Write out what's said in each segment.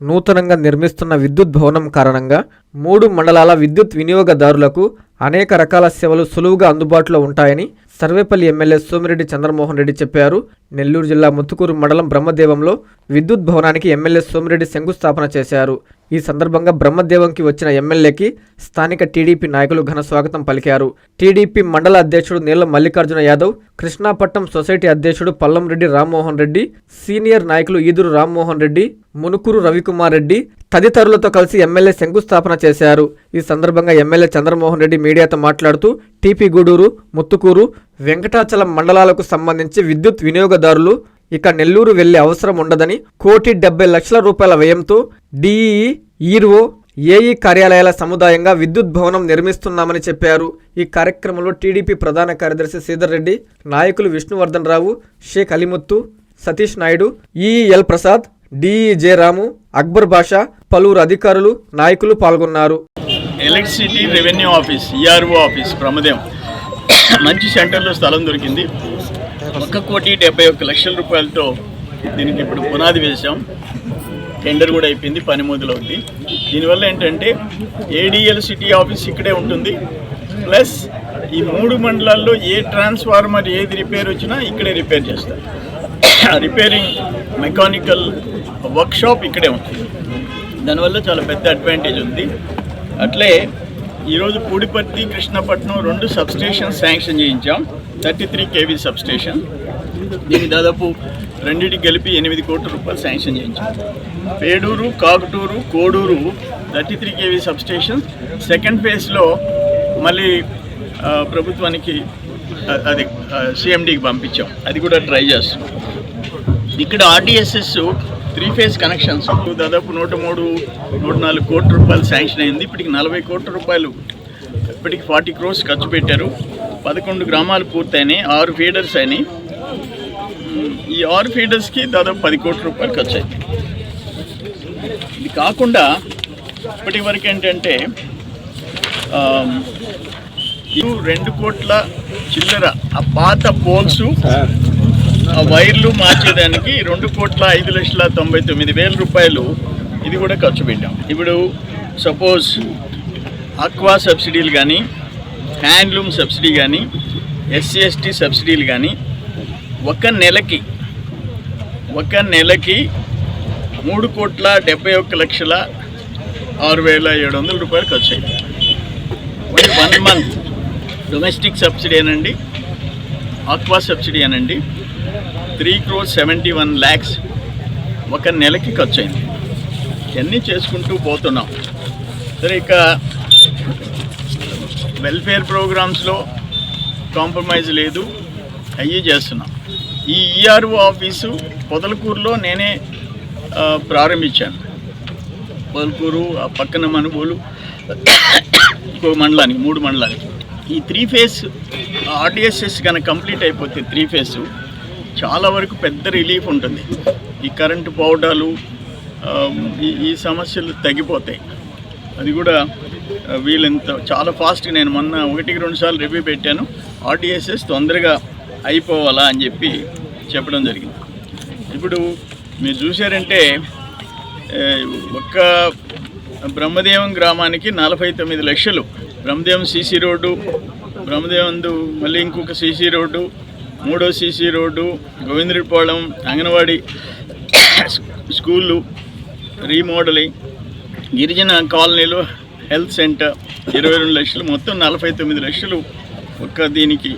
నూతనంగా నిర్మిస్తున్న విద్యుత్ భవనం కారణంగా 3 మండలాల విద్యుత్ వినియోగదారులకు అనేక రకాల సేవలు సులువుగా అందుబాటులో ఉంటాయని సర్వేపల్లి ఎమ్మెల్యే సోమిరెడ్డి చంద్రమోహన్ రెడ్డి చెప్పారు. నెల్లూరు జిల్లా ముత్తుకూరు మండలం బ్రహ్మదేవంలో విద్యుత్ భవనానికి ఎమ్మెల్యే సోమిరెడ్డి శంకుస్థాపన చేశారు. ఈ సందర్భంగా బ్రహ్మదేవంకి వచ్చిన ఎమ్మెల్యేకి స్థానిక టీడీపీ నాయకులు ఘన స్వాగతం పలికారు. టీడీపీ మండల అధ్యక్షుడు నీలం మల్లికార్జున యాదవ్, కృష్ణాపట్నం సొసైటీ అధ్యక్షుడు పల్లంరెడ్డి రామ్మోహన్ రెడ్డి, సీనియర్ నాయకులు ఈదురు రామ్మోహన్ రెడ్డి, మునుకూరు రవికుమార్ రెడ్డి తదితరులతో కలిసి ఎమ్మెల్యే శంకుస్థాపన చేశారు. ఈ సందర్భంగా ఎమ్మెల్యే చంద్రమోహన్ రెడ్డి మీడియాతో మాట్లాడుతూ టీపీ గూడూరు, ముత్తుకూరు, వెంకటాచలం మండలాలకు సంబంధించి విద్యుత్ వినియోగదారులు ఇక నెల్లూరు వెళ్లే అవసరం ఉండదని 1,70,00,000 రూపాయల వ్యయంతో డిఈఈ, ఈర్ఓ, ఏఈ కార్యాలయాల సముదాయంగా విద్యుత్ భవనం నిర్మిస్తున్నామని చెప్పారు. ఈ కార్యక్రమంలో టీడీపీ ప్రధాన కార్యదర్శి శ్రీధర్ రెడ్డి, నాయకులు విష్ణువర్ధన్ రావు, షేక్ అలీముత్తు, సతీష్ నాయుడు, ఈఎల్ ప్రసాద్, డిఈజే రాము, అక్బర్ బాషా, పలువురు అధికారులు, నాయకులు పాల్గొన్నారు. Electricity revenue office, ERO office ప్రమదేవం మంచి సెంటర్లో స్థలం దొరికింది. 1,71,00,000 రూపాయలతో దీనికి ఇప్పుడు పునాది వేసాం. టెండర్ కూడా అయిపోయింది, పని మొదలవుద్ది. దీనివల్ల ఏంటంటే ఏడిఎల్ సిటీ ఆఫీస్ ఇక్కడే ఉంటుంది, ప్లస్ ఈ 3 మండలాల్లో ఏ ట్రాన్స్ఫార్మర్ ఏది రిపేర్ వచ్చినా ఇక్కడే రిపేర్ చేస్తారు. రిపేరింగ్ మెకానికల్ వర్క్షాప్ ఇక్కడే ఉంటుంది. దానివల్ల చాలా పెద్ద అడ్వాంటేజ్ ఉంది. అట్లే ఈరోజు పూడిపర్తి, కృష్ణపట్నం 2 సబ్స్టేషన్ శాంక్షన్ చేయించాం. 33 kV సబ్స్టేషన్. దీనికి దాదాపు రెండింటికి కలిపి 8 కోట్ల రూపాయలు శాంక్షన్ చేయించాం. Peduru, Kakuturu, Koduru 33 kV substation second ఫేజ్లో మళ్ళీ ప్రభుత్వానికి అది సిఎండికి పంపించాం. అది కూడా ట్రై చేస్తాం. ఇక్కడ ఆర్డిఎస్ఎస్ 3 ఫేజ్ కనెక్షన్స్ దాదాపు 103-104 కోట్ల రూపాయలు శాంక్షన్ అయింది. ఇప్పటికి 40 కోట్ల రూపాయలు, ఇప్పటికి 40 crores ఖర్చు పెట్టారు. 11 గ్రామాలు పూర్తయినాయి, 6 ఫీడర్స్ అయినాయి. ఈ 6 ఫీడర్స్కి దాదాపు 10 కోట్ల రూపాయలు ఖర్చు అయింది. ఇది కాకుండా ఇప్పటి వరకు ఏంటంటే 2 కోట్ల చిల్లర ఆ పాత పోల్స్, ఆ వైర్లు మార్చేదానికి 2,05,99,000 రూపాయలు ఇది కూడా ఖర్చు పెట్టాం. ఇప్పుడు సపోజ్ ఆక్వా సబ్సిడీలు కానీ, హ్యాండ్లూమ్ సబ్సిడీ కానీ, SC/ST సబ్సిడీలు కానీ ఒక నెలకి 3,71,06,700 రూపాయలు ఖర్చు అయింది. 1 month డొమెస్టిక్ సబ్సిడీ అనండి, ఆక్వా సబ్సిడీ అనండి, 3,71 lakhs ఒక నెలకి ఖర్చు అయింది. ఇవన్నీ చేసుకుంటూ పోతున్నాం. సరే, ఇక వెల్ఫేర్ ప్రోగ్రామ్స్లో కాంప్రమైజ్ లేదు, అయ్యి చేస్తున్నాం. ఈ ఈఆర్ఓ ఆఫీసు పొదలకూరులో నేనే ప్రారంభించాను. పొదలకూరు, ఆ పక్కన మనుగోలు, ఇంకో మండలానికి, 3 మండలానికి. ఈ 3 phase ఆర్డిఎస్ఎస్ కనుక కంప్లీట్ అయిపోతే 3 phase చాలా వరకు పెద్ద రిలీఫ్ ఉంటుంది. ఈ కరెంటు పోవడాలు, ఈ సమస్యలు తగ్గిపోతాయి. అది కూడా వీళ్ళంత చాలా ఫాస్ట్గా, నేను మొన్న 1-2 సార్లు రివ్యూ పెట్టాను. ఆర్డిఎస్ఎస్ తొందరగా అయిపోవాలా అని చెప్పడం జరిగింది. ఇప్పుడు మీరు చూసారంటే ఒక్క బ్రహ్మదేవం గ్రామానికి 49 లక్షలు. బ్రహ్మదేవం సీసీ రోడ్డు, బ్రహ్మదేవందు మళ్ళీ ఇంకొక సీసీ రోడ్డు, 3వ సీసీ రోడ్డు, గోవిందరెడ్డిపాళెం అంగన్వాడీ స్కూళ్ళు రీమోడలింగ్, గిరిజన కాలనీలో హెల్త్ సెంటర్ 22 లక్షలు, మొత్తం 49 లక్షలు ఒక్క దీనికి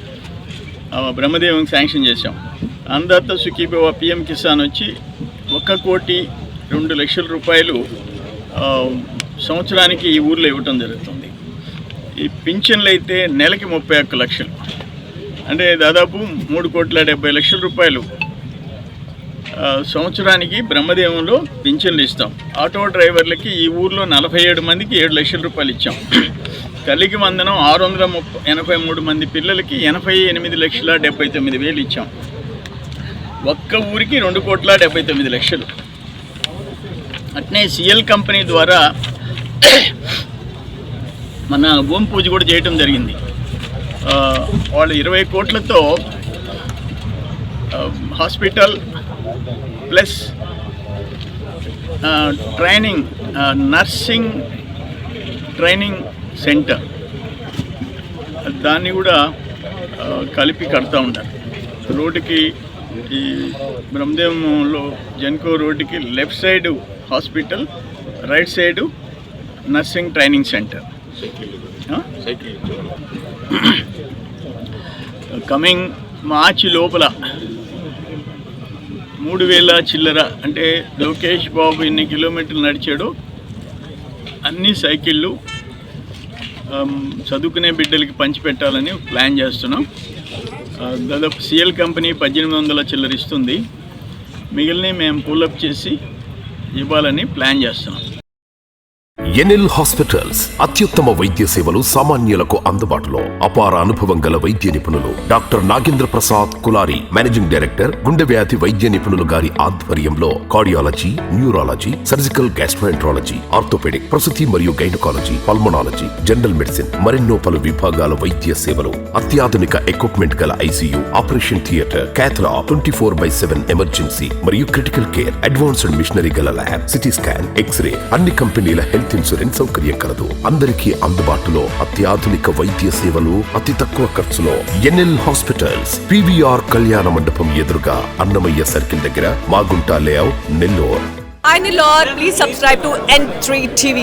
బ్రహ్మదేవం శాంక్షన్ చేశాం. అన్నదాత సుఖీభవ PM కిసాన్ వచ్చి 1,02,00,000 రూపాయలు సంవత్సరానికి ఈ ఊర్లో ఇవ్వటం జరుగుతుంది. ఈ పింఛన్లు అయితే నెలకి 31 లక్షలు, అంటే దాదాపు 3,70,00,000 రూపాయలు సంవత్సరానికి బ్రహ్మదేవంలో పింఛన్లు ఇస్తాం. ఆటో డ్రైవర్లకి ఈ ఊర్లో 47 మందికి 7 లక్షల రూపాయలు ఇచ్చాం. తల్లికి వందనం 683 మంది పిల్లలకి 88,79,000 ఇచ్చాం. ఒక్క ఊరికి 2,79,00,000. అట్నే సిఎల్ కంపెనీ ద్వారా మన భూమి పూజ కూడా చేయటం జరిగింది. వాళ్ళు 20 కోట్లతో hospital plus training nursing training centre దాన్ని కూడా కలిపి కడతా ఉంటారు. రోడ్డుకి ఈ బ్రహ్మదేవంలో జెన్కో రోడ్డుకి left side hospital, right side nursing training centre. Coming March లోపల 3000 చిల్లర, అంటే లోకేష్ బాబు ఎన్ని కిలోమీటర్లు నడిచాడో అన్ని సైకిళ్ళు చదువుకునే బిడ్డలకి పంచిపెట్టాలని ప్లాన్ చేస్తున్నాం. దాదాపు సిఎల్ కంపెనీ 1800 చిల్లర ఇస్తుంది, మిగిలినవి మేము పుల్అప్ చేసి ఇవ్వాలని ప్లాన్ చేస్తున్నాం. ఎన్ఎల్ హాస్పిటల్స్ అత్యుత్తమ వైద్య సేవలు సామాన్యులకు అందుబాటులో. అపార అనుభవం గల వైద్య నిపుణులు doctor Nagendra Prasad Kulari, managing director, గుండె వ్యాధి వైద్య నిపుణులు గారి ఆధ్వర్యంలో cardiology, neurology, surgical gastroenterology, orthopedic, ప్రసూతి మరియు గైనకాలజీ, పల్మనాలజీ, జనరల్ మెడిసిన్ మరెన్నో పలు విభాగాల వైద్య సేవలు. అత్యాధునిక ఎక్విప్మెంట్ గల ఐసీయూ, ఆపరేషన్ థియేటర్, క్యాథ్లా, 24/7 ఎమర్జెన్సీ మరియు క్రిటికల్ కేర్, అడ్వాన్స్డ్ మిషనరీ గల ల్యాబ్, సిటీ స్కాన్, ఎక్స్రే, అన్ని కంపెనీల హెల్త్ ఇన్సూరెన్స్ సౌకర్యం కలదు. అందరికీ అందుబాటులో అత్యాధునిక వైద్య సేవలు అతి తక్కువ ఖర్చులో. ఎన్ఎల్ హాస్పిటల్స్, పివిఆర్ కళ్యాణ మండపం ఎదురుగా, అన్నమయ్య సర్కిల్ దగ్గర, Magunta layout, Nellore. Hi Nellore, please subscribe to N3 TV.